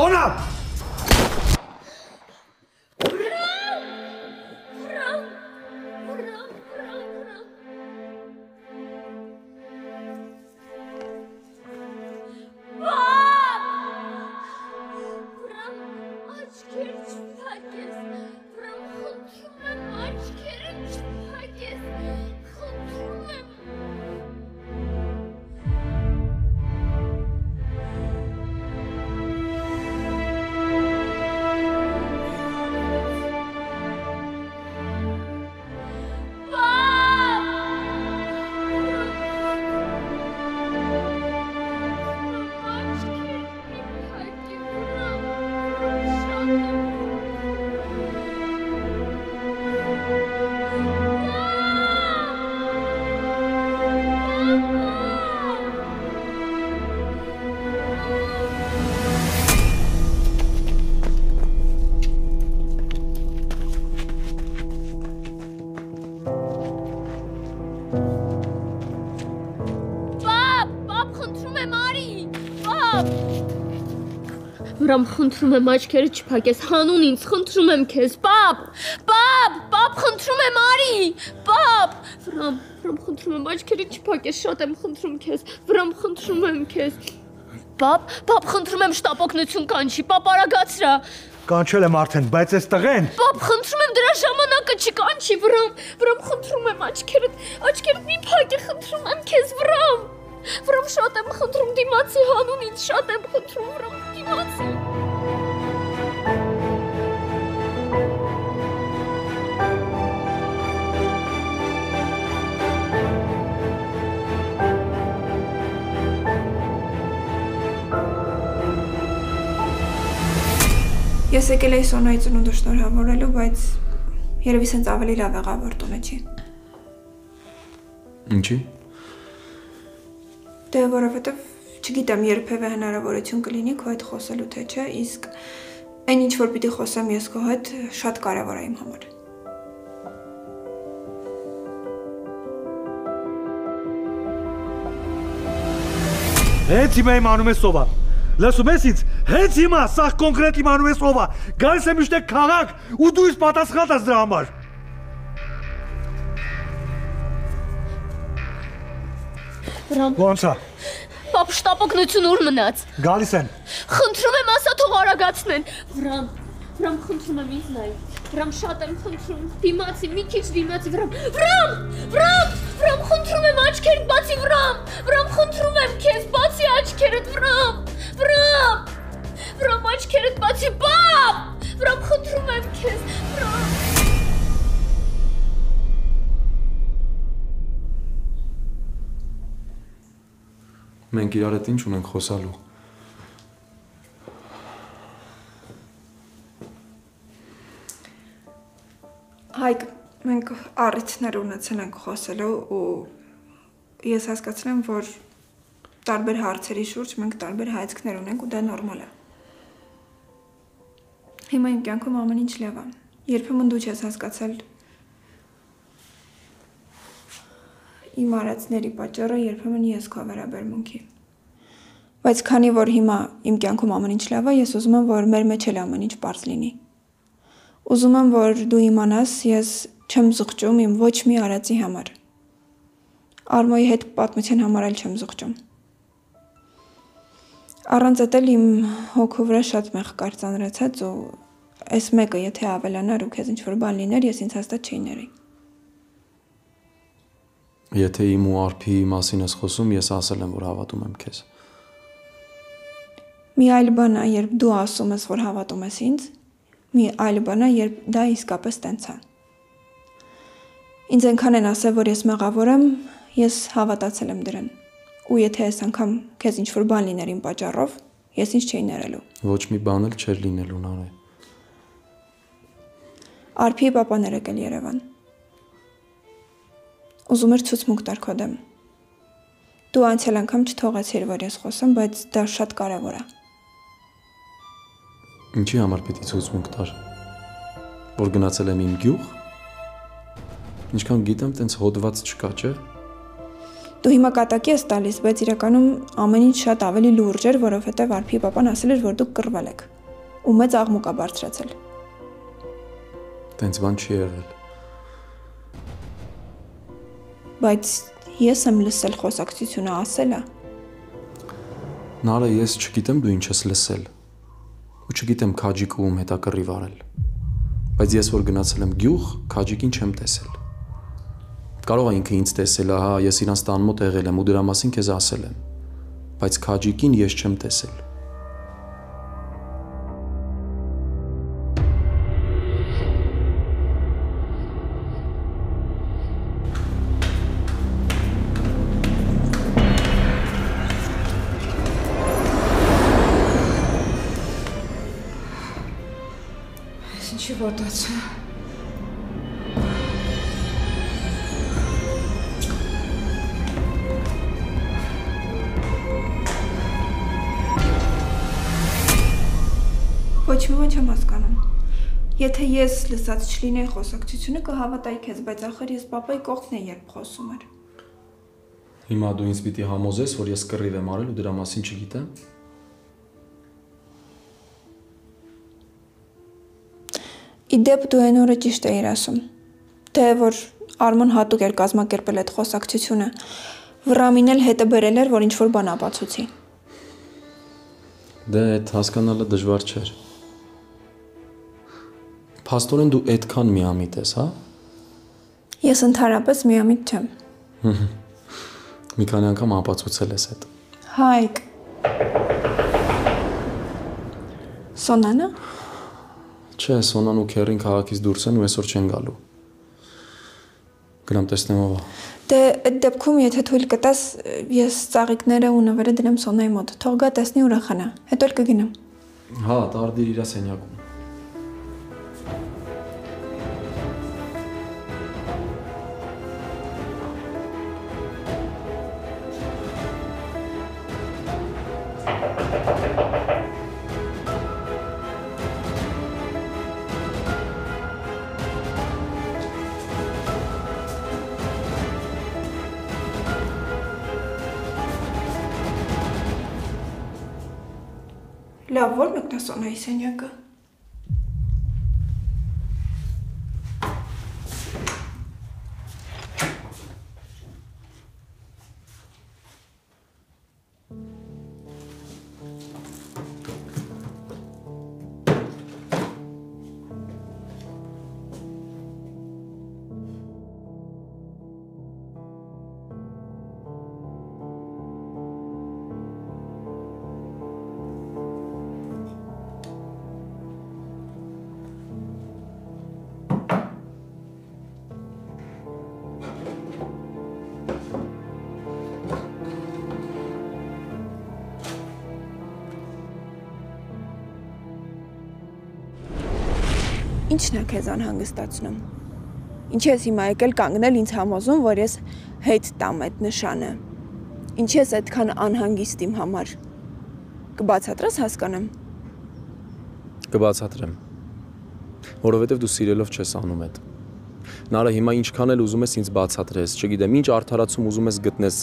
Սոնա։ Վրամ խնդրում եմ աչքերը չփակես, հանուն ինձ խնդրում եմ քեզ, պապ, խնդրում եմ արի, պապ, վրամ խնդրում եմ աչքերը չփակես, շատ եմ խնդրում քեզ, վրամ խնդրում եմ քեզ, պապ խնդրում եմ շտապօգնություն կանչի, պապ արագացրա, Կանչել եմ արդեն, բայց այս տղեն։ Պապ խնդրում եմ դրա ժամանակը չկանչի, վրամ խնդրում եմ աչքերդ մի փակի, խնդրում եմ քեզ, Վրամ շատ եմ խնդրում դիմացի հանուն ինձ, շատ եմ խնդրում վրամ դիմացի։ Ես եկել էի Սոնայի ծնունդը շնորհավորելու, բայց երևի սենց ավելի լավ եղավ, որ տունը չի։ Ինչի՞։ Դե որովհետև չգիտեմ երբևէ հնարավորություն կլինի քո հետ խոսելու թե չէ, իսկ այն ինչ որ պիտի խոսեմ ես քո հետ շատ կարևոր է իմ համար։ Հենց հիմա իմանում ես ով է։ Լսում ես ինձ։ Հենց հիմա սա կոնկրետ իմանում ես ով է։ Գալիս եմ իշտե քաղաք ու դու ինձ պատասխան ես դրա համար։ Ոնց է։ Պապ շտապօգնություն ուր մնաց։ Գալիս են։ Խնդրում եմ ասա թող արագացնեն։ Վրամ խնդրում եմ ինձ նայ։ Վրամ շատ եմ խնդրում։ Դիմացի, մի քիչ դիմացի, Վրամ խնդրում եմ աչքերդ բացի, Վրամ խնդրում եմ քեզ բացի աչքերդ, Վրամ աչքերդ բացի, պապ։ Վրամ խնդրում եմ քեզ, Մենք իրար հետ ինչ ունենք խոսալու։ Հայկ, մենք առիթներ ունեցել ենք խոսելու ու ես հասկացել եմ, որ տարբեր հարցերի շուրջ մենք տարբեր հայացքներ ունենք ու դա նորմալ է։ Հիմա իմ կյանքում ամեն ինչ լավ է։ Երբեմն դու չես հասկացել իմ արածների պատճառը, երբեմն ես քո վերաբերմունքի։ Բայց քանի որ հիմա իմ կյանքում ամեն ինչ լավ է, ես ուզում եմ, որ մեր մեջ էլ ամեն ինչ պարզ լինի։ Ուզում եմ, որ դու իմանաս, ես չեմ զղջում իմ ոչ մի արածի համար։ Արմոյի հետ պատմության համար էլ չեմ զղջում։ Առանց էդ իմ հոգու վրա շատ մեղ կար ծանրացած ու այս մեկը եթե ավելանար ու քեզ ինչ-որ բան լիներ, ես ինձ հաստատ չէի ների։ Եթե իմ ու Արփի մասին ես խոսում, ես ասել եմ, որ հավատում եմ քեզ։ Մի այլ բան է, երբ դու ասում ես, որ հավատում ես ինձ, մի այլ բան է, երբ դա իսկապես տենց է։ Ինձ այնքան են ասել, որ ես մեղավոր եմ, ես հավատացել եմ դրան։ Ու եթե այս անգամ քեզ ինչ-որ բան լիներ իմ պատճառով, ես ինձ չէի ներելու։ Ոչ մի բան էլ չէր լինելու Նարէ։ Արփի պապան էր եկել Երևան։ Ուզում էր ցուցմունք տար քո դեմ։ Դու անցյալ անգամ չթողեցիր, որ ես խոսեմ, բայց դա շատ կարևոր է։ Ինչի համար պիտի ցուցմունք տար։ Որ գնացել եմ իմ գյուղ։ Ինչքան գիտեմ, տենց հոդված չկա, չէ՞։ Դու հիմա կատակի ես տալիս, բայց իրականում ամեն ինչ շատ ավելի լուրջ էր, որովհետև Արփի պապան ասել էր, որ դուք կռվել եք։ Ու մեծ աղմուկ է բարձրացել։ Տենց բան չի եղել։ Բայց ես եմ լսել խոսակցությունը ասելը։ Նարը ես չգիտեմ դու ինչ ես լսել։ Ու չգիտեմ քաջիկը ում հետա կռիվ արել։ Բայց ես որ գնացել եմ գյուղ, քաջիկին չեմ տեսել։ Կարող է ինքը ինձ տեսել, ահա, ես իրանց տան մոտ եղել եմ ու դրա մասին քեզ ասել եմ։ Բայց քաջիկին ես չեմ տեսել։ Ինչի ոտացա։ Ոչ մի բան չեմ հասկանում։ Եթե ես լսած չլինեի խոսակցությունը կհավատայի քեզ, բայց ախր ես պապայի կողքն եմ երբ խոսում էր։ Հիմա դու ինձ պիտի համոզես, որ ես կռիվ եմ արել ու դրա մասին չգիտեմ։ Իդեպ դու այն օրը ճիշտ էիր ասում։ Թե որ Արմոն հատուկ էր կազմակերպել այդ խոսակցությունը, Վրամին էլ հետը բերել էր, որ ինչ-որ բան ապացուցի։ Դե այդ հասկանալը դժվար չէր։ Փաստորեն դու այդքան միամիտ ես, հա։ Ես ընդհանրապես միամիտ չեմ։ Մի քանի անգամ ապացուցել ես այդ։ Հայկ։ Սոնանը։ Չէ, Սոնան ու Քերին քաղաքից դուրս են ու այսօր չեն գալու։ Գնամ տեսնեմ ով է։ Դե այդ դեպքում եթե թույլ կտաս, ես ծաղիկները ու նվերը դնեմ Սոնայի մոտ։ Թող գա տեսնի ուրախանա։ Հետո էլ կգնամ։ Հա, տարդիր իրա սենյակում։ Լավ, ո՞ր մեկն է Սոնայի սենյակը։ Ինչն է քեզ անհանգստացնում։ Ինչի ես հիմա եկել կանգնել ինձ համոզում, որ ես հետ տամ այդ նշանը։ Ինչի ես այդքան անհանգիստ իմ համար։ Կբացատրես հասկանամ։ Կբացատրեմ։ Որովհետև դու սիրելով չես անում այդ։ Նարը հիմա ինչքան էլ ուզում ես ինձ բացատրես, չգիտեմ, ինչ արդարացում ուզում ես գտնես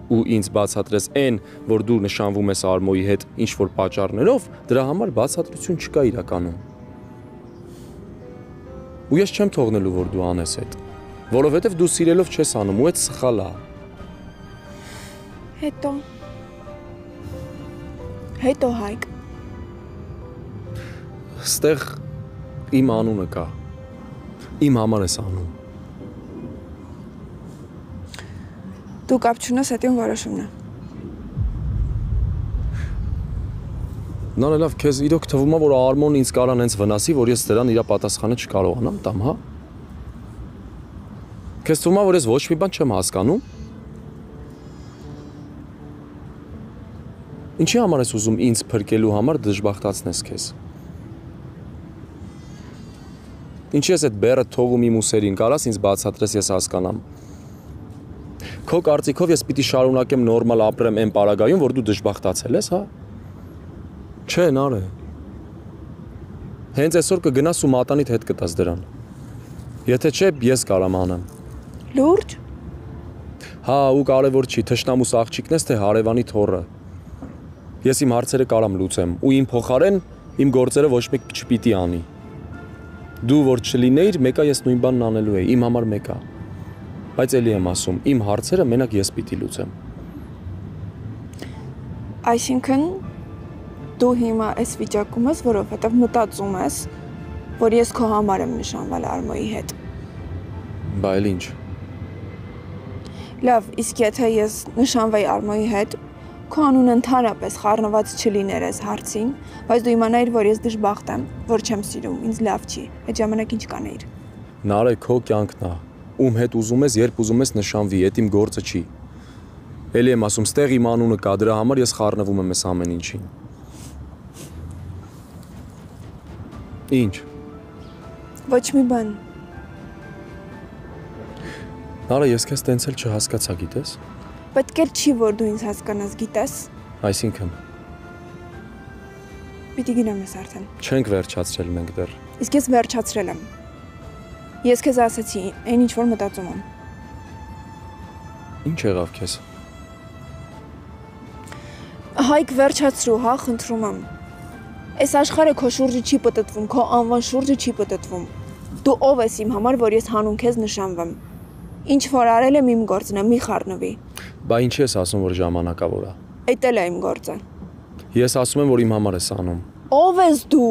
ու ինձ բացատրես այն, որ դու նշանվում ես Արմոյի հետ ինչ որ պատճառներով, դրա համար բացատրություն չկա իրականում։ Ու ես չեմ թողնելու, որ դու անես այդ, որովհետև դու սիրելով չես անում ու այդ սխալ է։ Հետո Հայկ։ Ստեղ իմ անունը կա։ Իմ համար ես անում։ Դու կապ չունես այդ իմ որոշումն է։ Նարը լավ, քեզ իրոք թվում է, որ Արմոնն ինձ կարան հենց վնասի, որ ես դրան իր պատասխանը չկարողանամ տամ, հա։ Քեզ թվում է, որ ես ոչ մի բան չեմ հասկանում։ Ինչի համար ես ուզում ինձ փրկելու համար դժբախտացնես քեզ։ Ինչի ես այդ բեռը թողում իմ ուսերին, կարաս ինձ բացատրես, ես հասկանամ։ Քո կարծիքով ես պիտի շարունակեմ նորմալ ապրեմ այն պարագայում, որ դու դժբախտացել ես, հա։ Չէ, Նարը։ Հենց այսօր կգնաս ու մատանիդ հետ կտաս դրան։ Եթե չէ, ես կարամ անեմ։ Լուրջ։ Հա, ու կարևոր չի, թշնամուս աղջիկն ես, թե հարևանի թոռը։ Ես իմ հարցերը կարամ լուծեմ, ու իմ փոխարեն իմ գործերը ոչ մեկ չպիտի անի։ Դու որ չլինեիր, մեկա ես նույն բանն անելու էի, իմ համար մեկա։ Բայց էլի եմ ասում, իմ հարցերը մենակ ես պիտի լուծեմ։ Այսինքն դու հիմա այս վիճակում ես, որովհետև մտածում ես, որ ես քո համար եմ նշանվել Արմոյի հետ։ Բա էլ ինչ։ Լավ, իսկ եթե ես նշանվեի Արմոյի հետ, քո անունը ընդհանրապես խառնված չլիներ այս հարցին, բայց դու իմանայիր, որ ես դժբախտ եմ, որ չեմ սիրում, ինձ լավ չի, այդ ժամանակ ինչ կանեիր։ Նարե, քո կյանքն է։ Ում հետ ուզում ես, երբ ուզում ես նշանվի, այդ իմ գործը չի։ Էլի եմ ասում, ստեղ իմ անունը կա, դրա համար ես խառնվում եմ այս ամեն ինչին։ Ինչ։ Ոչ մի բան։ Նարե, ես քեզ տենց էլ չհասկացա, գիտես։ Պետք է չի, որ դու ինձ հասկանաս, գիտես։ Այսինքն։ Պիտի գնամ ես արդեն։ Չենք վերջացրել մենք դեռ։ Իսկ ես վերջացրել եմ։ Ես քեզ ասացի, այն ինչ որ մտածում եմ։ Ինչ եղավ քեզ։ Հայկ վերջացրու, հա, խնդրում եմ։ Այս աշխարհը քո շուրջը չի պտտվում, քո անվան շուրջը չի պտտվում։ Դու ով ես իմ համար, որ ես հանուն քեզ նշանվեմ։ Ինչ որ արել եմ իմ գործն է, մի խառնվի։ Բա ինչի ես ասում, որ ժամանակավոր է։ Այդ էլ է իմ գործը։ Ես ասում եմ, որ իմ համար ես անում։ Ով ես դու։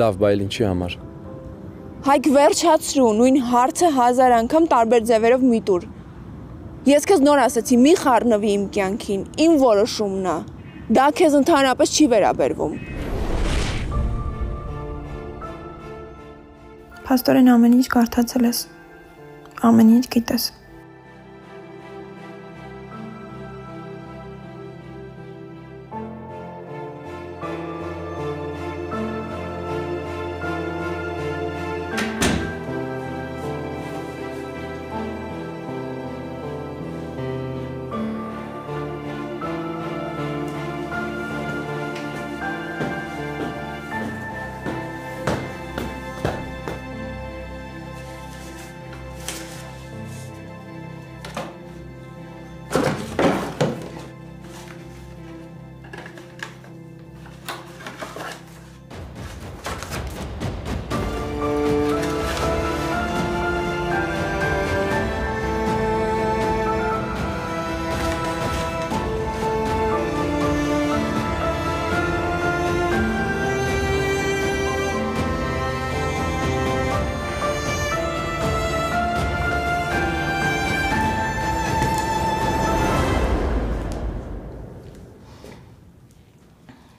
Լավ, բայց ինչի համար։ Հայկ վերջացրու, նույն հարցը 1000 անգամ տարբեր ձևերով մի տուր։ Ես քեզ նոր ասացի, մի խառնվի իմ կյանքին, իմ որոշումն է։ Դա քեզ ընդհանրապես չի վերաբերվում։ Փաստորեն ամեն ինչ կարդացել ես։ Ամեն ինչ գիտես։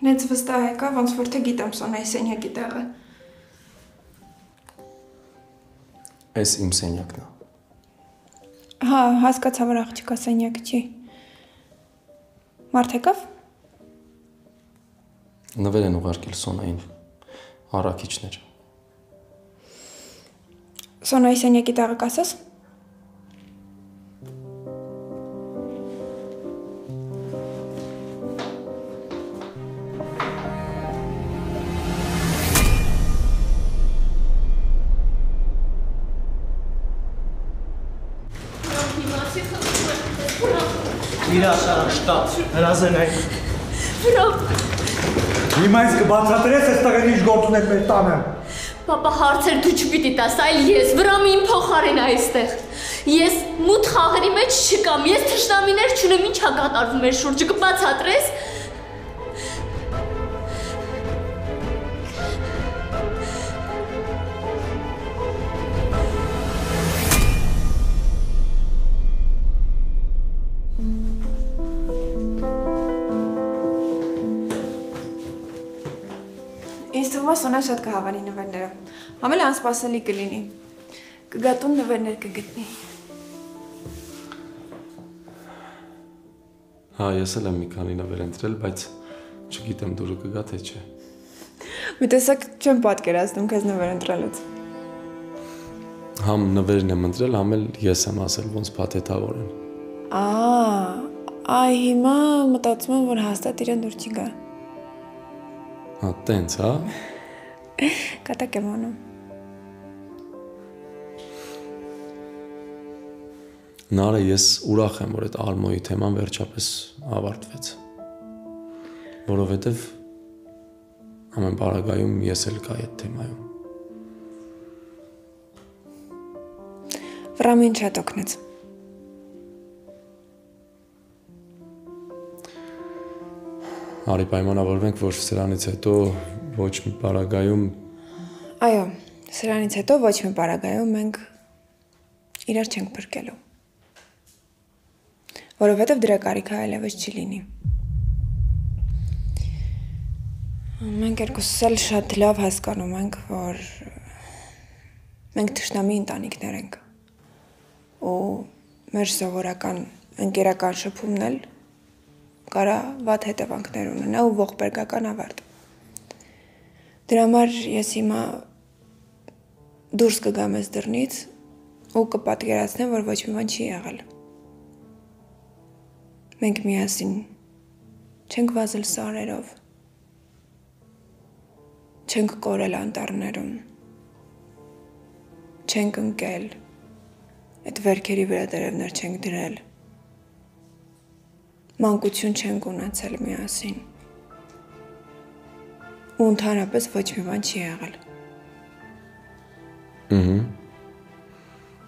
Նենց վստահ եկա, ոնց որ թե գիտեմ Սոնայի սենյակի տեղը։ Այս իմ սենյակն է։ Հա, հասկացա, որ աղջիկա սենյակը չի։ Մարդ եկավ։ Նվեր են ուղարկել Սոնային առաքիչներ։ Սոնայի սենյակի տեղը կասես։ Իրաշա, շտապ, հրազենայ։ Վրոմ։ Հիմա ինձ կբացատրես այս տղեն ինչ գործ ուներ մեր տանը։ Պապա հարցեր դու չպիտի տաս, այլ ես, Վրոմի իմ փոխարեն այստեղ։ Ես մութ խաղերի մեջ չկամ, ես թշնամիներ չունեմ, ինչ ա կատարվում մեր շուրջը, կբացատրես։ Ինձ թվում է Սոնան շատ կհավանի նվերները։ Ամենը անսպասելի կլինի։ Կգատուն նվերներ կգտնի։ Հա, ես էլ եմ մի քանի նվեր ընտրել, բայց չգիտեմ դուրը կգա թե չէ։ Մի տեսակ չեմ պատկերացնում քեզ նվեր ընտրելուց։ Համ նվերն եմ ընտրել, համ էլ ես եմ ասել ոնց փաթեթավոր են։ Այ հիմա մտածում եմ, որ հաստատ իրեն դուր չի գա։ Հա, տենց, հա։ Կատակ եմ անում։ Նարը ես ուրախ եմ, որ այդ Ալմոյի թեման վերջապես ավարտվեց։ Որովհետև ամեն պարագայում ես էլ կա այդ թեմայում։ Վրամին շատ օգնեց։ Արի պայմանավորվենք, որ սրանից հետո ոչ մի պարագայում Այո, սրանից հետո ոչ մի պարագայում մենք իրար չենք փրկելու։ Որովհետև դրա կարիքը այլևս չի լինի։ Մենք երկուսս էլ շատ լավ հասկանում ենք, որ մենք թշնամի ընտանիքներ ենք։ Ու մեր սովորական ընկերական շփումն էլ կարա վատ հետևանքներ ունենա ու ողբերգական ավարտ։ Դրա համար ես հիմա դուրս կգամ ես դռնից ու կպատկերացնեմ, որ ոչ մի բան չի եղել։ Մենք միասին չենք վազել սարերով, չենք կորել անտառներում, չենք ընկել, այդ վերքերի վրա տերևներ չենք դրել, մանկություն չենք ունեցել միասին, ու ընդհանրապես ոչ մի բան չի եղել։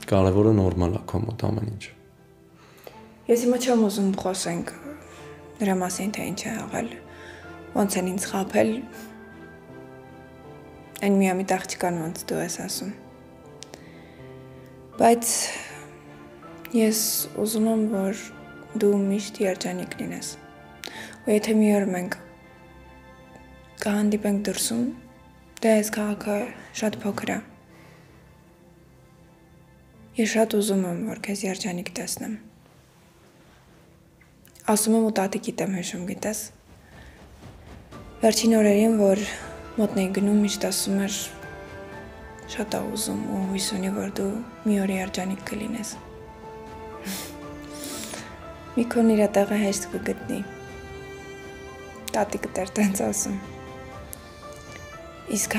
Կարևորը նորմալ է քո մոտ ամեն ինչ։ Ես հիմա չեմ ուզում խոսենք դրա մասին, թե ինչ է եղել, ոնց են ինձ խաբել, այն միամիտ աղջկան ոնց դու ես ասում։ Բայց ես ուզում եմ, որ դու միշտ երջանիկ լինես։ Ու եթե մի օր մենք կհանդիպենք դրսում, դե այս քաղաքը շատ փոքր է։ Ես շատ ուզում եմ, որ քեզ երջանիկ տեսնեմ։ Ասում եմ ու տատիկիդ եմ հիշում, գիտես։ Վերջին օրերին, որ մոտնն էի գնում, միշտ ասում էր շատ է ուզում ու հույս ունի, որ դու մի օր երջանիկ կլինես։ Մի քոն իր տեղը հեշտ կգտնի։ Տատիկդ էր տենց ասում։ Իսկ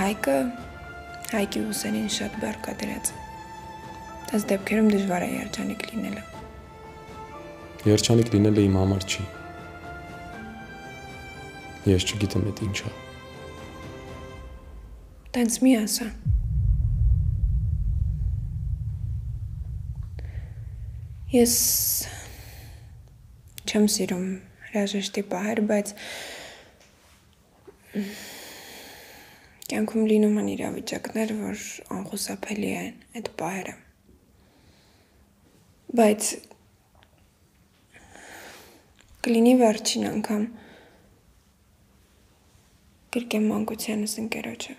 Հայկի Հուսենին շատ բեռ դրեց։ Այս դեպքերում դժվար է երջանիկ լինելը։ Երջանիկ լինելը իմ համար չի։ Ես չգիտեմ այդ ինչ է։ Տենց մի ասա։ Ես չեմ սիրում հրաժեշտի պահեր, բայց կյանքում լինում են իրավիճակներ, որ անխուսափելի են այդ պահերը։ Բայց կլինի վերջին անգամ գրկեմ մանկությանս ընկերոջը։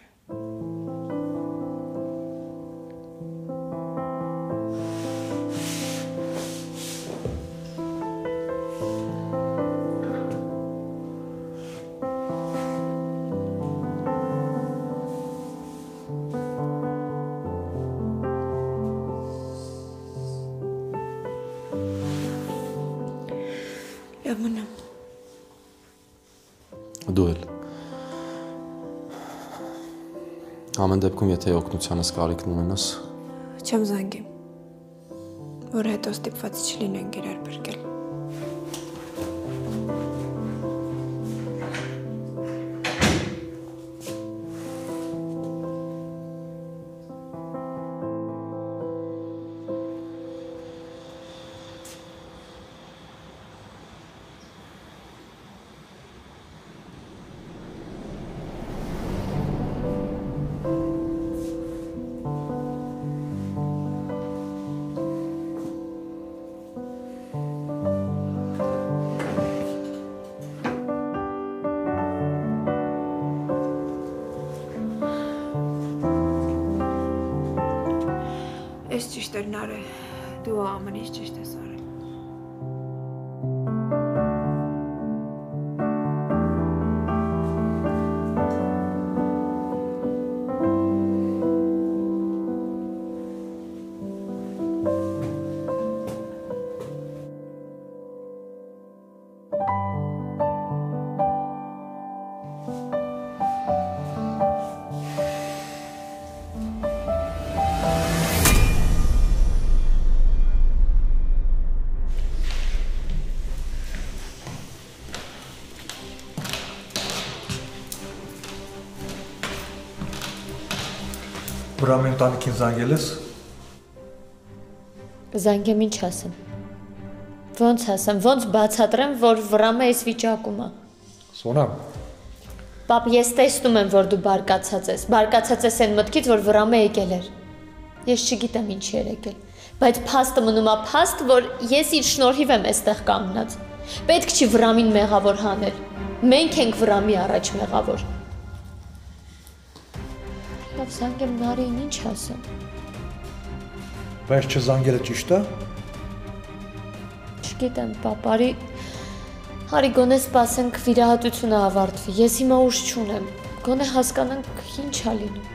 Լավ մնա։ Դու էլ։ Ամեն դեպքում, եթե օգնությանս կարիքն ունենաս, Չեմ զանգի, որ հետո ստիպված չլինենք իրար փրկել։ Ես ճիշտ էր նարը, դու ամեն ինչ ճիշտ ես արել։ Վրամի ընտանիքին զանգել ես։ Զանգեմ ինչ ասեմ։ Ոնց ասեմ, ոնց բացատրեմ, որ Վրամը այս վիճակում է։ Սոնա, Պապ, ես տեսնում եմ, որ դու բարկացած ես այն մտքից, որ Վրամը եկել էր։ Ես չգիտեմ ինչի էր եկել, բայց փաստը մնում է փաստ, որ ես իր շնորհիվ եմ այստեղ կանգնած։ Պետք չի Վրամին մեղավոր հանել։ Մենք ենք Վրամի առաջ մեղավոր։ Լավ, զանգեմ Նարին, ինչ ասեմ։ բայց չզանգելը ճիշտ է։ Չգիտեմ, պապ, արի գոնե սպասենք վիրահատությունը ավարտվի, ես հիմա ուժ չունեմ, գոնե հասկանանք ինչ ա լինում։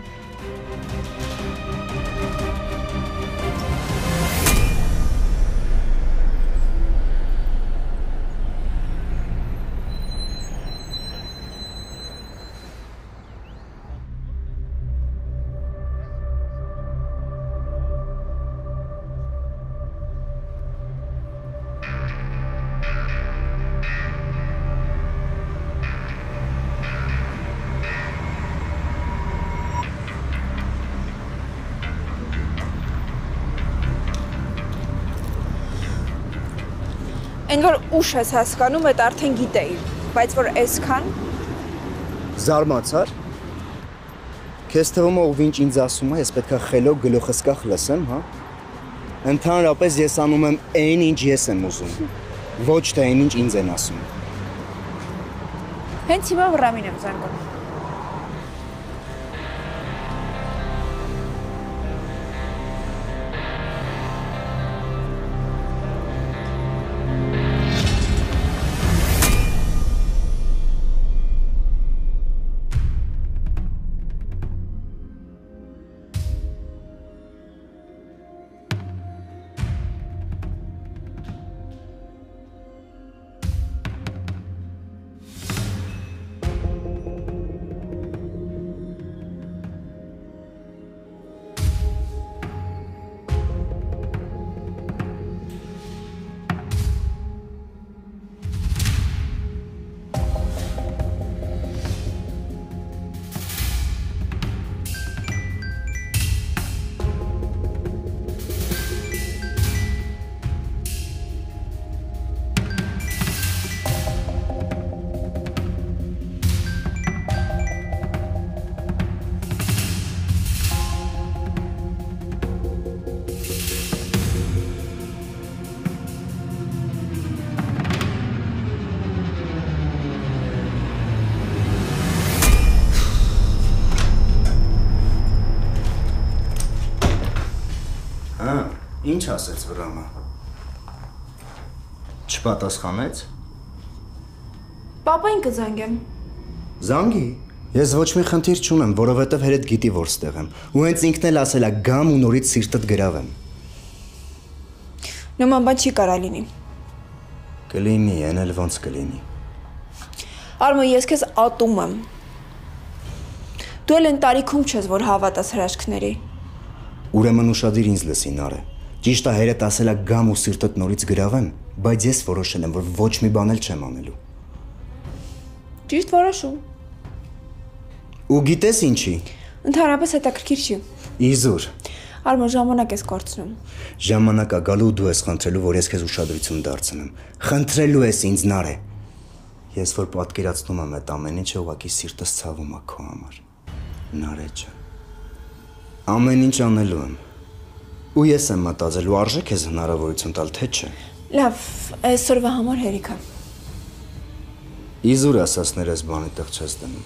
Այն որ ուշ ես հասկանում, այդ արդեն գիտեի, բայց որ այսքան Զարմացար։ Քեզ թվում է ով ինչ ինձ ասում է, ես պետքա խելոք գլուխս կախ լսեմ, հա։ Ընդհանրապես ես անում եմ այն, ինչ ես եմ ուզում, ոչ թե այն, ինչ ինձ են ասում։ հենց հիմա Վրամին եմ զանգում։ Ինչ ասեց Վրամը։ Չպատասխանեց։ Պապային կզանգեմ։ Զանգի։ Ես ոչ մի խնդիր չունեմ, որովհետև հերեդ գիտի որ ստեղ եմ։ Ու հենց ինքն էլ ասել է գամ ու նորից սիրտդ գրավեմ։ Նման բան չի կարա լինի։ Կլինի, այն էլ ոնց կլինի։ Արմո, ես քեզ ատում եմ։ Դու էլ այն տարիքում չես, որ հավատաս հրաշքների։ Ուրեմն ուշադիր ինձ լսի Նարե։ Ճիշտ է հերեդ ասել է գամ ու սիրտդ նորից գրավեմ, բայց ես որոշել եմ, որ ոչ մի բան էլ չեմ անելու։ Ճիշտ որոշում։ Ու գիտես ինչի։ Ընդհանրապես հետաքրքիր չի։ Իզուր։ Արմո, ժամանակ ես կորցնում։ Ժամանակա գալու դու ես խնդրելու, որ ես քեզ ուշադրություն դարձնեմ։ Խնդրելու ես ինձ Նարե։ Ես որ պատկերացնում եմ այդ ամեն ինչը, ուղղակի սիրտս ցավում է քո համար։ Նարե ջան։ Ամեն ինչ անելու եմ։ Ու ես եմ մտածել, ու արժե քեզ հնարավորություն տալ, թե չէ։ Լավ, այսօրվա համար հերիք է։ Իզուր ասածներ ես բանի տեղ չես դնում։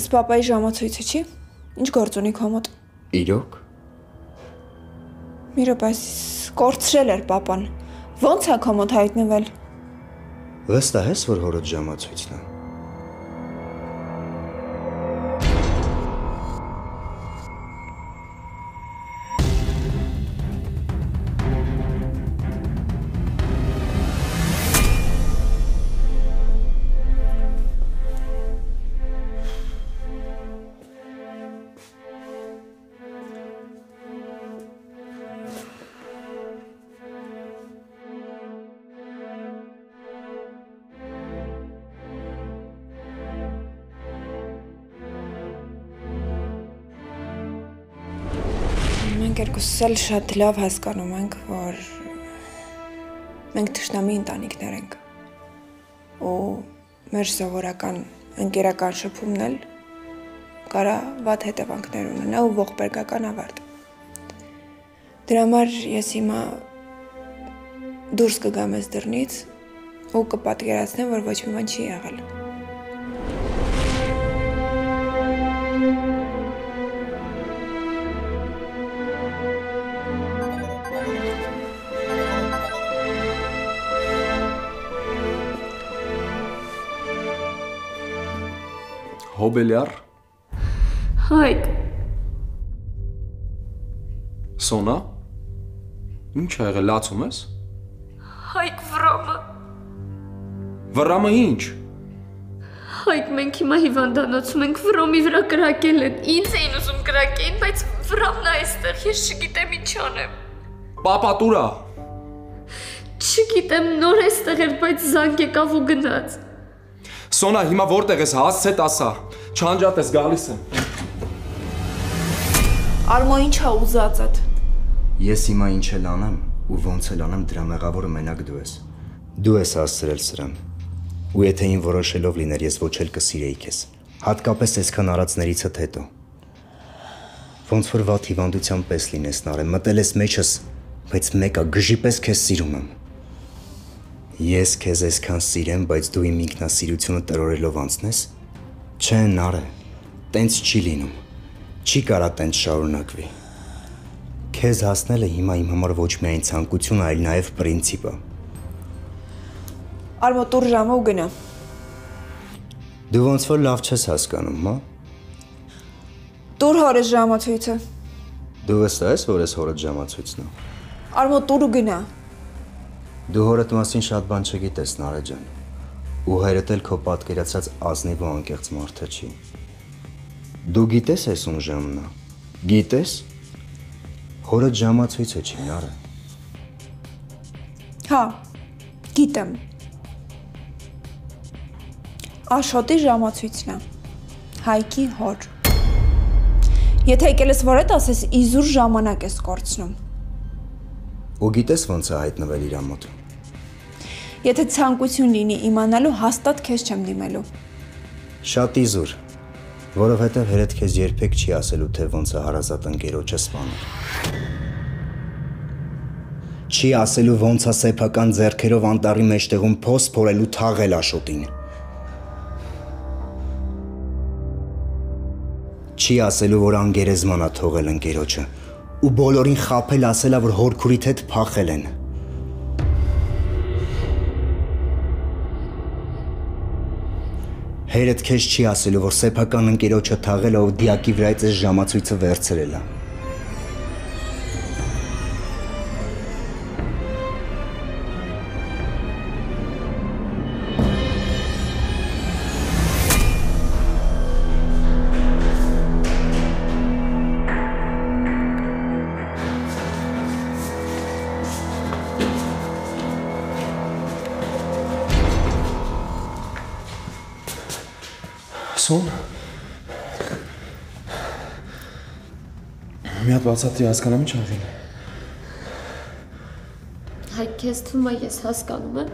Այս պապայի ժամացույցը չի։ Ինչ գործ ունի քո մոտ։ Իրոք։ Մի րոպե, կորցրել էր պապան։ Ոնց է քո մոտ հայտնվել։ Վստահ ես, որ հորդ ժամացույցն է։ Մենք երկուսս էլ շատ լավ հասկանում ենք, որ մենք թշնամի ընտանիքներ ենք։ Ու մեր սովորական ընկերական շփումն էլ կարա վատ հետևանքներ ունենա ու ողբերգական ավարտ։ Դրա համար ես հիմա դուրս կգամ ես դռնից ու կպատկերացնեմ, որ ոչ մի բան չի եղել։ Հոբելյար, Հայկ, Սոնա, ինչ ա եղել, լացում ես? Հայկ վրամը, Վռամը ինչ? Հայկ մենք հիմա հիվանդանոցում ենք, վրամի վրա կրակել են, ինձ էին ուզում կրակեին, բայց վրամն այստեղ, ես չգիտեմ ինչ անեմ։ Պապա տուրա։ Չգիտեմ, նոր այստեղ էր, բայց զանգ եկավ ու գնաց։ Սոնա, հիմա որտեղ ես, հասցետ ասա, չանջատ ես, գալիս եմ։ Արմո ինչ ա ուզածդ։ Ես հիմա ինչ էլ անեմ ու ոնց էլ անեմ դրա մեղավորը մենակ դու ես։ Դու ես հասցրել սրան։ Ու եթե ին որոշելով լիներ, ես ոչ էլ կսիրեի քեզ։ Հատկապես այսքան արածներիցդ հետո։ Ոնց որ վատ հիվանդության պես լինես նարը, մտել ես մեջս, բայց մեկա գժի պես քեզ սիրում եմ։ Ես քեզ այսքան սիրեմ, բայց դու իմ ինքնասիրությունը տրորելով անցնես։ Չէ, նարը, տենց չի լինում։ Չի կարա տենց շարունակվի։ Քեզ հասնելը հիմա իմ համար ոչ միայն ցանկություն, այլ նաև պրինցիպ է։ Արմո տուր ժամը ու գնա։ Դու ոնց որ լավ չես հասկանում, հա։ Տուր հորս ժամացույցը։ Դու վստահ ես, որ ես հորդ ժամացույցն եմ։ Արմո տուր ու գնա։ Դու հորդ մասին շատ բան չգիտես, Նարե ջան։ Ու հայրդ էլ քո պատկերացած ազնիվ ու անկեղծ մարդը չի։ Դու գիտես ես ում ժամն է։ Գիտես։ Հորդ ժամացույցը չի, Նարե։ Հա, գիտեմ։ Աշոտի ժամացույցն է։ Հայկի հոր։ Եթե եկել ես որեդ ասես իզուր ժամանակ ես կորցնում։ Ու գիտես ոնց է հայտնվել իր մոտ։ Եթե ցանկություն լինի իմանալու, հաստատ քեզ չեմ դիմելու։ Շատ իզուր, որովհետև հերեդ քեզ երբեք չի ասելու, թե ոնց է հարազատ ընկերոջը սպանել։ Չի ասելու ոնց է սեփական ձեռքերով անտառի մեջտեղում փոս փորելու թաղել Աշոտին։ Չի ասելու, որ անգերեզման է թողել ընկերոջը ու բոլորին խաբել ասելա, որ հորքուրիդ հետ փախել են։ Հերեդ քեզ չի ասելու, որ սեփական ընկերոջը թաղել է ու դիակի վրայից այս ժամացույցը վերցրել է։ Սոն։ Մի հատ բացատրի հասկանամ ինչ արին։ Հայկ քեզ թվում է ես հասկանում եմ։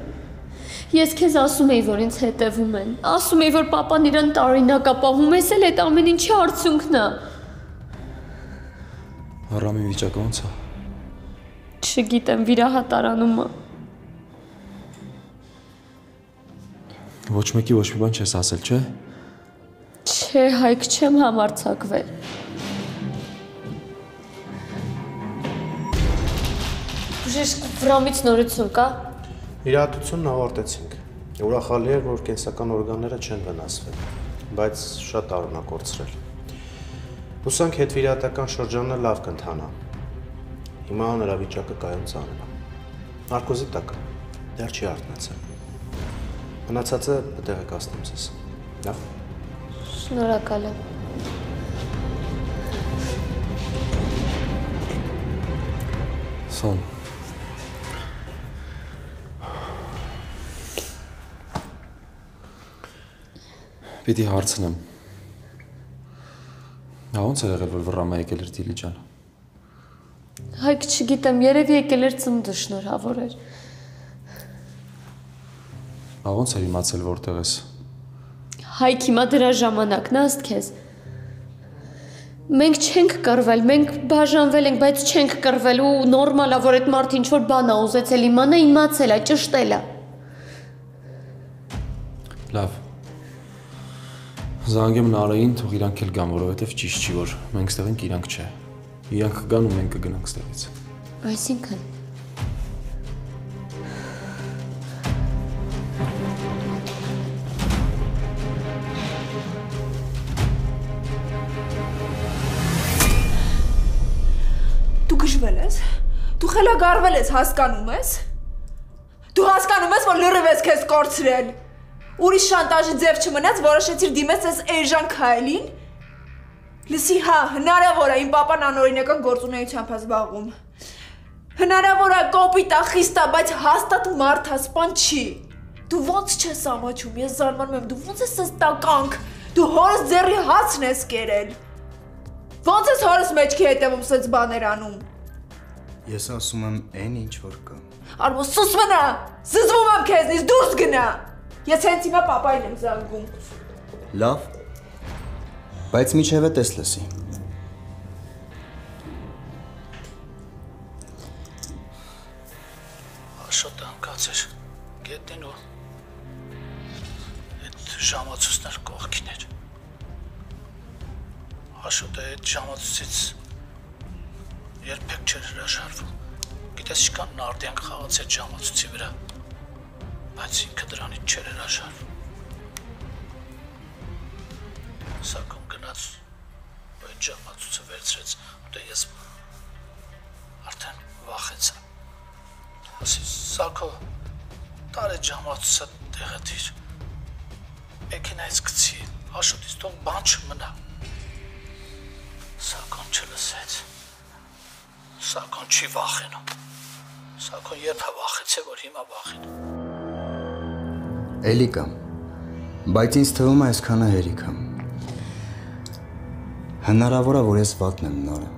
Ես քեզ ասում էի, որ ինձ հետևում են։ Ասում էի, որ պապան իրան տարօրինակ է պահում, ես էլ այդ ամեն ինչի արդյունքն է։ Առամի վիճակը ոնց է։ Չգիտեմ, վիրահատարանում է։ Ոչ մեկի ոչ մի բան չես ասել, չէ։ Չէ, Հայկ, չեմ համարձակվել։ Բժիշկ, վրամից նորություն կա։ Իրադությունն ավարտեցինք։ Ուրախալի է, որ կենսական օրգանները չեն վնասվել, բայց շատ արունակորցրել։ Հուսանք հետվիրահատական շրջանը լավ կընթանա։ Հիմա նրա վիճակը կայուն ծանր է։ Նարկոզի տակ է, դեռ չի արթնացել։ Մնացածը կտեղեկացնեմ ձեզ։ Լավ։ Շնորհակալ եմ։ Սոն։ Պիտի հարցնեմ։ Նա ոնց է եղել, որ վռամը եկել էր Դիլի ջան։ Հայք չգիտեմ, երևի եկել էր ծնունդը շնորհավոր էր։ Ոնց էր իմացել որտեղ ես։ Հայք հիմա դրա ժամանակն է, ըստ քեզ։ Մենք չենք կռվել, մենք բաժանվել ենք, բայց չենք կռվել ու նորմալ է, որ այդ մարդը ինչ-որ բան է ուզեցել իմանա, իմացել է, ճշտել է։ Լավ։ Զանգեմ Նարեին, թող իրանք էլ գան, որովհետև ճիշտ չի, որ մենք ստեղ ենք, իրանք չէ։ Իրանք կգան ու մենք կգնանք ստեղից։ Այսինքն Դու գժվել ես։ Դու խելագարվել ես, հասկանում ես։ Դու հասկանում ես, որ լրիվ ես քեզ կորցրել։ Ուրիշ շանտաժի ձև չմնաց, որոշեցիր դիմես այս էժան քայլին։ Լսի, հա, հնարավոր է իմ պապան անօրինական գործունեությամբ է զբաղվում։ Հնարավոր է կոպիտ է, խիստ է, բայց հաստատ մարդասպան չի։ Դու ոնց չես ամաչում, ես զարմանում եմ, դու ոնց ես այս տականք։ Դու հորս ձեռի հացն ես կերել։ Ոնց ես հորս մեջքի հետևում սենց բաներ անում։ Ես ասում եմ այն ինչ որ կա։ Արմո սուս մնա, զզվում եմ քեզնից, դուրս գնա։ Ես հենց հիմա պապային եմ զանգում։ Լավ։ Բայց միջև է տես լսի։ Աշոտը հանգած էր գետին ու այդ ժամացույցներ կողքին էր։ Աշոտը այդ ժամացույցից երբեք չէր հրաժարվում։ Գիտես ինչքան նարդիան խաղաց այդ ժամացույցի վրա, բայց ինքը դրանից չէր հրաժարվում։ Սակայն գնաց ու այդ ժամացույցը վերցրեց, ու ես արդեն վախեցա։ Ասի Սակո տար այդ ժամացույցը տեղը դիր։ Մեքենայից գցի, Աշոտից թող բան չմնա։ Սակոն չլսեց։ Սակոն չի վախենում։ Սակոն երբ է վախեցե, որ հիմա վախենում։ Էլի կա։ Բայց ինձ թվում է այսքանը հերիք է։ Հնարավոր է, որ ես վատն եմ նորը։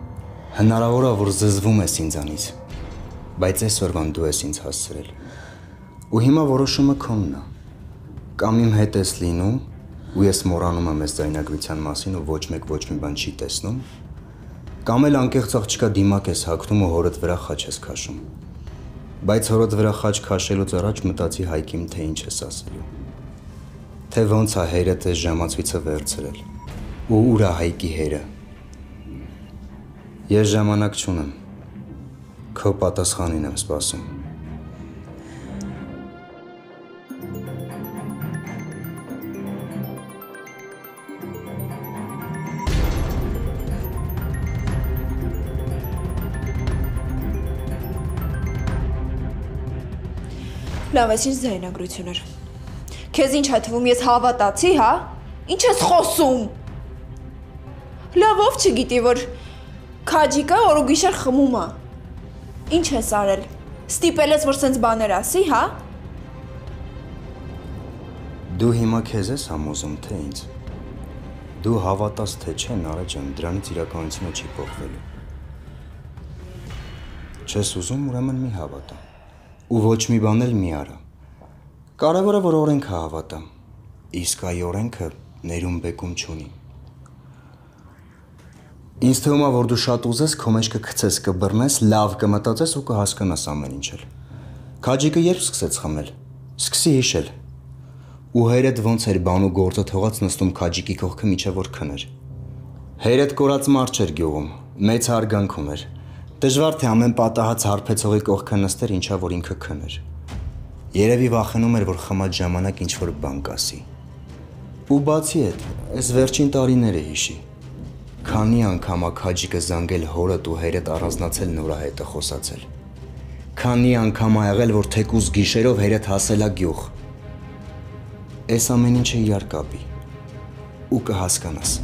Հնարավոր է, որ զզվում ես ինձանից։ Բայց այսօրվան դու ես ինձ հասցրել։ Ու հիմա որոշումը քոնն է։ Կամ իմ հետ ես լինում, ու ես մոռանում եմ այս ձայնագրության մասին ու ոչ մեկ ոչ մի բան չի տեսնում, կամ էլ անկեղծ աղջկա դիմակ ես հագնում ու հորդ վրա խաչ ես քաշում։ Բայց հորդ վրա խաչ քաշելուց առաջ մտածի Հայկին, թե ինչ ես ասելու։ Թե ոնց է հերդ այս ժամացույցը վերցրել։ Ու ուր է Հայկի հերը։ Ես ժամանակ չունեմ։ Քո պատասխանին եմ սպասում։ Լավ, այս ինչ ձայնագրություն էր։ Քեզ ինչ է թվում, ես հավատացի, հա։ Ինչ ես խոսում։ Լավ, ով չգիտի, որ քաջիկը օր ու գիշեր խմում է։ Ինչ ես արել։ Ստիպել ես, որ սենց բաներ ասի, հա։ Դու հիմա քեզ ես համոզում, թե ինձ։ Դու հավատաս, թե չէ, Նարեկ ջան, դրանից իրականությունը չի փոխվելու։ Չես ուզում, ուրեմն մի հավատա։ Ու ոչ մի բան էլ մի արա։ Կարևորը, որ օրենքը հավատամ։ Իսկ այ օրենքը ներում բեկում չունի։ Ինձ թվում է, որ դու շատ ուզես, քո մեջ կգցես, կբռնես, լավ կմտածես ու կհասկանաս ամեն ինչ էլ։ Քաջիկը երբ սկսեց խմել։ Սկսի հիշել։ Ու հերդ ոնց էր բան ու գործը թողած նստում քաջիկի կողքը միջև որ քներ։ Հերդ կորած մարդ չէր գյուղում, մեծ հարգանք ուներ։ Դժվար թե ամեն պատահած հարբեցողի կողքը նստեր, ինչա որ ինքը քներ։ Երևի վախենում էր, որ խմած ժամանակ ինչ-որ բան կասի։ Ու բացի այդ, այս վերջին տարիները հիշի։ Քանի անգամ է քաջիկը զանգել հորդ ու հերդ առանձնացել նորա հետը խոսացել։ Քանի անգամ ա եղել, որ թեկուզ գիշերով հերդ հասել է գյուղ։ Այս ամեն ինչը իրար կապի։ Ու կհասկանաս։